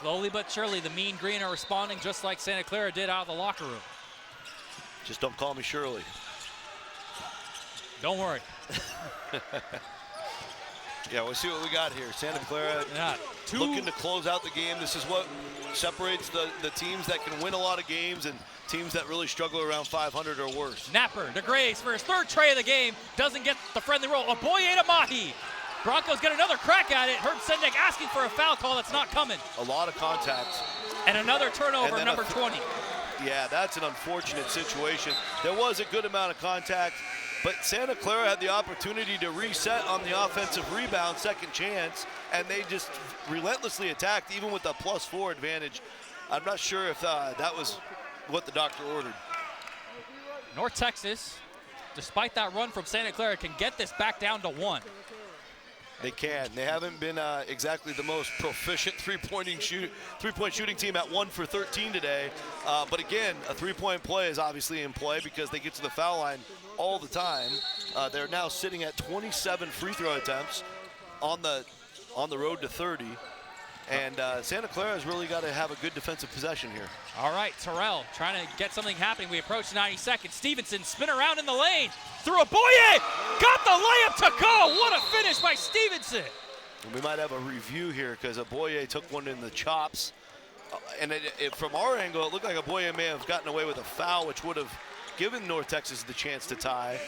Slowly but surely, the Mean Green are responding just like Santa Clara did out of the locker room. Just don't call me Shirley. Don't worry. Yeah, we'll see what we got here. Santa Clara looking to close out the game. This is what separates the teams that can win a lot of games and teams that really struggle around 500 or worse. Napper to Grace for his third tray of the game. Doesn't get the friendly roll. Oboye to Mahi. Broncos get another crack at it. Herb Sendek asking for a foul call that's not coming. A lot of contacts. And another turnover, number 20. Yeah, that's an unfortunate situation. There was a good amount of contact, but Santa Clara had the opportunity to reset on the offensive rebound, second chance, and they just relentlessly attacked, even with a +4 advantage. I'm not sure if that was what the doctor ordered. North Texas, despite that run from Santa Clara, can get this back down to 1. They can. They haven't been exactly the most proficient three-point shooting team at 1 for 13 today. But again, a three-point play is obviously in play because they get to the foul line all the time. They're now sitting at 27 free throw attempts on the road to 30. And Santa Clara has really got to have a good defensive possession here. All right, Terrell trying to get something happening. We approach 90 seconds. Stevenson spin around in the lane. Through Oboye. Got the layup to go. What a finish by Stevenson. And we might have a review here because Oboye took one in the chops. And from our angle, it looked like Oboye may have gotten away with a foul, which would have given North Texas the chance to tie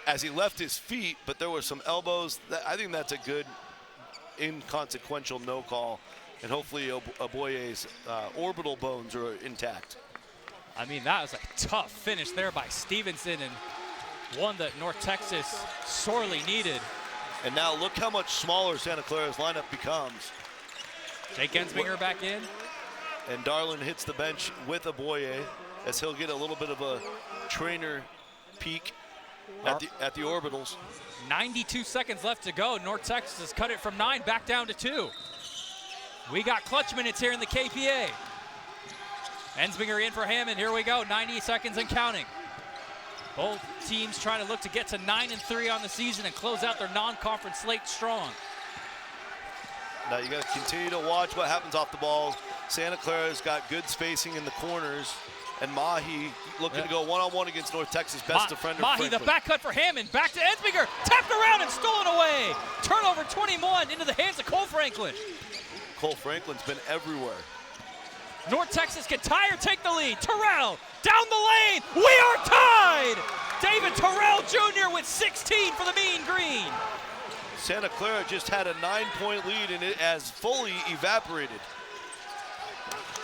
as he left his feet, but there were some elbows. I think that's a good inconsequential no call, and hopefully Oboye's orbital bones are intact. I mean, that was a tough finish there by Stevenson, and one that North Texas sorely needed. And now look how much smaller Santa Clara's lineup becomes. Jake Ensminger back in. And Darlin hits the bench with Oboye as he'll get a little bit of a trainer peek at the orbitals. 92 seconds left to go. North Texas has cut it from 9 back down to 2. We got clutch minutes here in the KPA. Ensminger in for Hammond. Here we go. 90 seconds and counting. Both teams trying to look to get to 9-3 on the season and close out their non-conference slate strong. Now you got to continue to watch what happens off the ball. Santa Clara's got good spacing in the corners, and Mahi looking to go one-on-one against North Texas, best defender. Mahi, the back cut for Hammond, back to Ensminger, tapped around and stolen away. Turnover 21 into the hands of Cole Franklin. Cole Franklin's been everywhere. North Texas can tie or take the lead. Terrell down the lane. We are tied. David Terrell Jr. with 16 for the Mean Green. Santa Clara just had a 9-point lead and it has fully evaporated.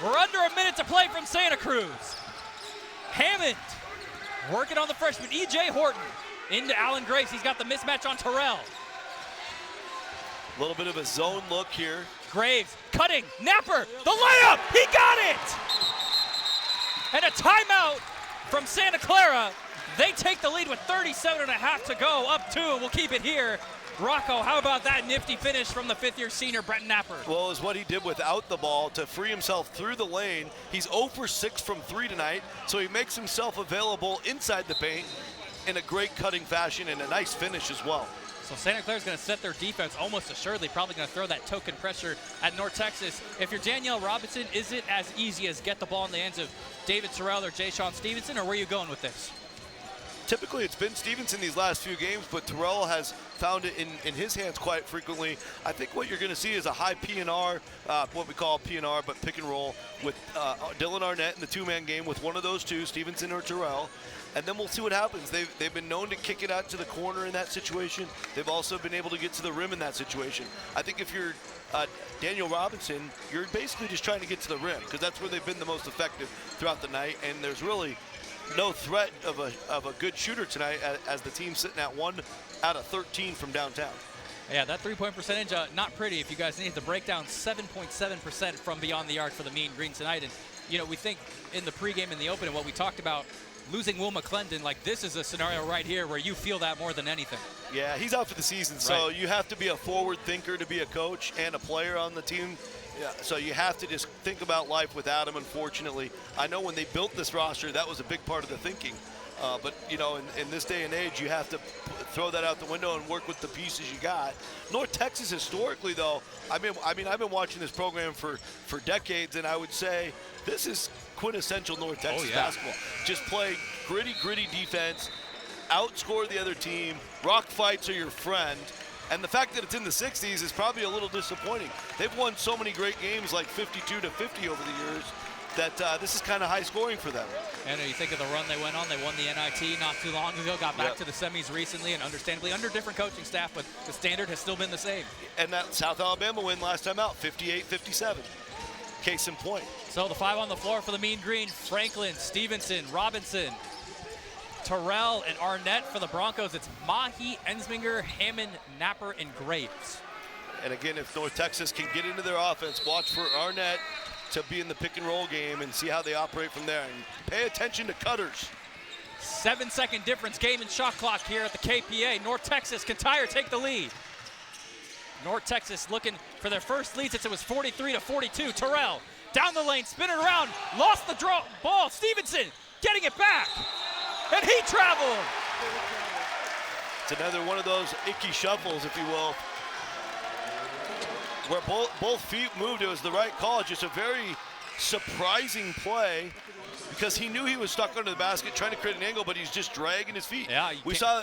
We're under a minute to play from Santa Cruz. Hammond working on the freshman, E.J. Horton. Into Allen Grace, he's got the mismatch on Terrell. A little bit of a zone look here. Graves cutting, Napper, the layup, he got it! And a timeout from Santa Clara. They take the lead with 37.5 to go, up 2, and we'll keep it here. Rocco, how about that nifty finish from the fifth-year senior, Brett Napper? Well, it's what he did without the ball to free himself through the lane. He's 0 for 6 from 3 tonight, so he makes himself available inside the paint in a great cutting fashion and a nice finish as well. So Santa Clara's going to set their defense almost assuredly, probably going to throw that token pressure at North Texas. If you're Danielle Robinson, is it as easy as get the ball in the hands of David Terrell or Jay-Sean Stevenson, or where are you going with this? Typically it's been Stevenson these last few games, but Terrell has found it in his hands quite frequently. I think what you're going to see is a high P&R, what we call P&R, but pick and roll with Dylan Arnett in the two-man game with one of those two, Stevenson or Terrell. And then we'll see what happens. They've been known to kick it out to the corner in that situation. They've also been able to get to the rim in that situation. I think if you're Daniel Robinson, you're basically just trying to get to the rim because that's where they've been the most effective throughout the night. And there's really no threat of a good shooter tonight as the team's sitting at 1 out of 13 from downtown. Yeah, that three-point percentage, not pretty. If you guys need the breakdown, 7.7% from beyond the arc for the Mean Green tonight. And, you know, we think in the pregame in the open and what we talked about, losing Will McClendon, like this is a scenario right here where you feel that more than anything. Yeah, he's out for the season, so you have to be a forward thinker to be a coach and a player on the team. Yeah, so you have to just think about life without him, unfortunately. I know when they built this roster, that was a big part of the thinking. But, you know, in this day and age, you have to throw that out the window and work with the pieces you got. North Texas historically, though, I've been watching this program for decades, and I would say this is quintessential North Texas basketball. Just play gritty defense, outscore the other team, rock fights are your friend. And the fact that it's in the 60s is probably a little disappointing. They've won so many great games, like 52-50 over the years, that this is kind of high scoring for them. And you think of the run they went on. They won the NIT not too long ago, got back to the semis recently, and understandably under different coaching staff, but the standard has still been the same. And that South Alabama win last time out, 58-57. Case in point. So the 5 on the floor for the Mean Green: Franklin, Stevenson, Robinson, Terrell, and Arnett. For the Broncos, it's Mahi, Ensminger, Hammond, Napper, and Graves. And again, if North Texas can get into their offense, watch for Arnett to be in the pick and roll game and see how they operate from there. And pay attention to cutters. 7-second difference, game and shot clock here at the KPA. North Texas, can tie or take the lead? North Texas looking for their first lead since it was 43-42. Terrell down the lane, spinning around, lost the ball. Stevenson getting it back, and he traveled. It's another one of those icky shuffles, if you will, where both feet moved. It was the right call. Just a very surprising play, because he knew he was stuck under the basket trying to create an angle, but he's just dragging his feet. Yeah, we saw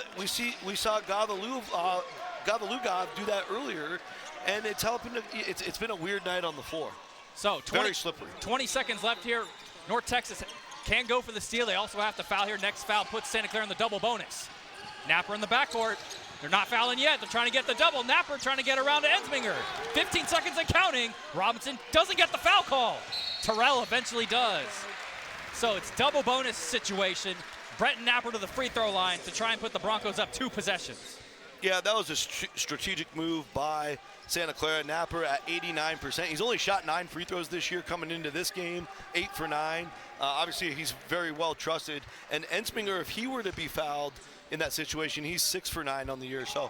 Gavaluga do that earlier, and it's helping. It's been a weird night on the floor. So very slippery. 20 seconds left here. North Texas can go for the steal. They also have to foul here. Next foul puts Santa Clara in the double bonus. Napper in the backcourt. They're not fouling yet. They're trying to get the double. Napper trying to get around to Ensminger. 15 seconds and counting. Robinson doesn't get the foul call. Terrell eventually does. So it's double bonus situation. Bretton Napper to the free throw line to try and put the Broncos up 2 possessions. Yeah, that was a strategic move by Santa Clara. Napper at 89%. He's only shot 9 free throws this year coming into this game, 8 for 9. Obviously, he's very well trusted. And Ensminger, if he were to be fouled in that situation, he's 6 for 9 on the year. So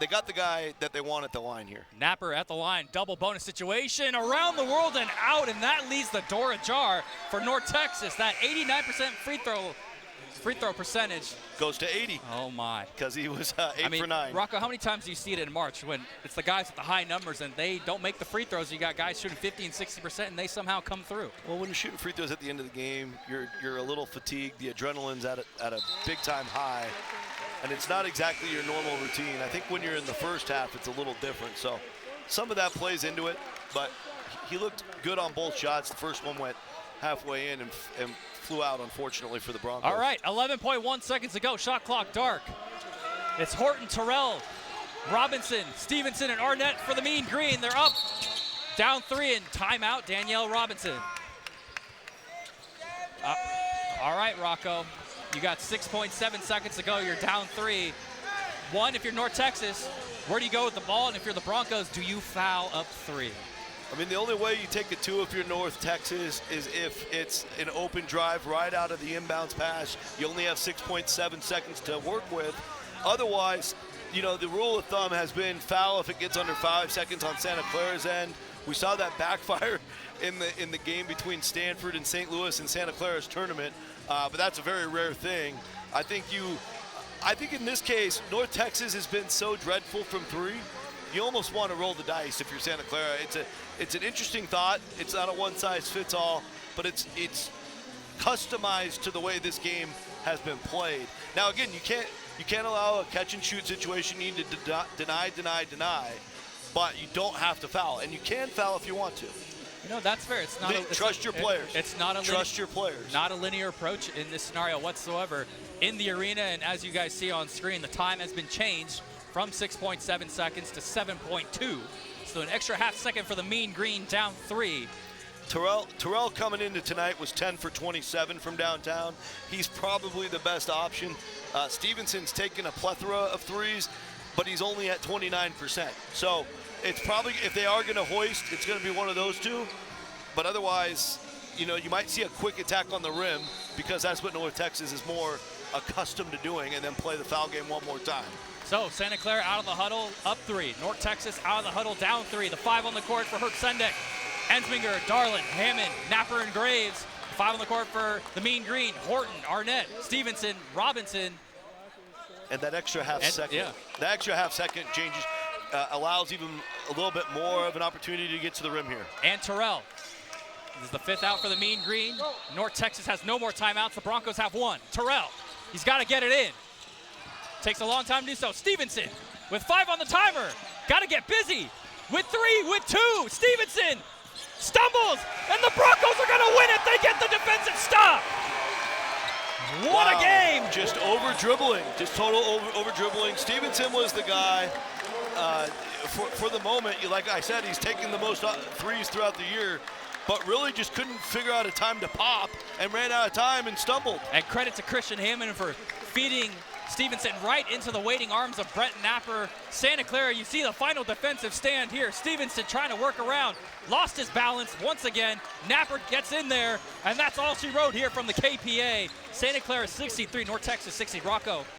they got the guy that they want at the line here. Napper at the line, double bonus situation, around the world and out, and that leaves the door ajar for North Texas. That 89% free throw percentage goes to 80. Oh my. Because he was 8 for 9. Rocco, how many times do you see it in March when it's the guys with the high numbers and they don't make the free throws? You got guys shooting 50 and 60% and they somehow come through. Well, when you're shooting free throws at the end of the game, you're a little fatigued. The adrenaline's at a big time high, and it's not exactly your normal routine. I think when you're in the first half, it's a little different. So some of that plays into it, but he looked good on both shots. The first one went halfway in and flew out, unfortunately, for the Broncos. All right, 11.1 seconds to go. Shot clock dark. It's Horton, Terrell, Robinson, Stevenson, and Arnett for the Mean Green. They're up, down 3, and timeout, Danielle Robinson. All right, Rocco. You got 6.7 seconds to go. You're down 3. 1, if you're North Texas, where do you go with the ball? And if you're the Broncos, do you foul up 3? I mean, the only way you take a 2 if you're North Texas is if it's an open drive right out of the inbounds pass. You only have 6.7 seconds to work with. Otherwise, you know, the rule of thumb has been foul if it gets under 5 seconds on Santa Clara's end. We saw that backfire in the game between Stanford and St. Louis in Santa Clara's tournament, but that's a very rare thing. I think in this case, North Texas has been so dreadful from 3. You almost want to roll the dice if you're Santa Clara. It's an interesting thought. It's not a one-size-fits-all, but it's customized to the way this game has been played. Now, again, you can't allow a catch-and-shoot situation. You need to deny, but you don't have to foul, and you can foul if you want to. You know, that's fair. It's not trust your players. It's not a trust your players. Not a linear approach in this scenario whatsoever in the arena, and as you guys see on screen, the time has been changed from 6.7 seconds to 7.2. So an extra half second for the Mean Green, down 3. Terrell coming into tonight was 10 for 27 from downtown. He's probably the best option. Stevenson's taken a plethora of threes, but he's only at 29%. So it's probably, if they are going to hoist, it's going to be one of those 2. But otherwise, you know, you might see a quick attack on the rim, because that's what North Texas is more accustomed to doing, and then play the foul game one more time. So Santa Clara out of the huddle, up 3. North Texas out of the huddle, down 3. The 5 on the court for Herc Sendek, Ensminger, Darlin, Hammond, Napper, and Graves. The 5 on the court for the Mean Green, Horton, Arnett, Stevenson, Robinson, And that extra half second, yeah. that extra half second changes, allows even a little bit more of an opportunity to get to the rim here. And Terrell. This is the 5th out for the Mean Green. North Texas has no more timeouts. The Broncos have 1. Terrell, he's got to get it in. Takes a long time to do so. Stevenson with 5 on the timer. Got to get busy. With 3, with 2. Stevenson stumbles, and the Broncos are going to win it. They get the defensive stop. What a game. Just over dribbling, just total over dribbling. Stevenson was the guy for the moment. Like I said, he's taking the most threes throughout the year, but really just couldn't figure out a time to pop and ran out of time and stumbled. And credit to Christian Hammond for feeding Stevenson right into the waiting arms of Brett Napper. Santa Clara, you see the final defensive stand here. Stevenson trying to work around, lost his balance once again. Napper gets in there, and that's all she wrote here from the KPA. Santa Clara 63, North Texas 60. Rocco.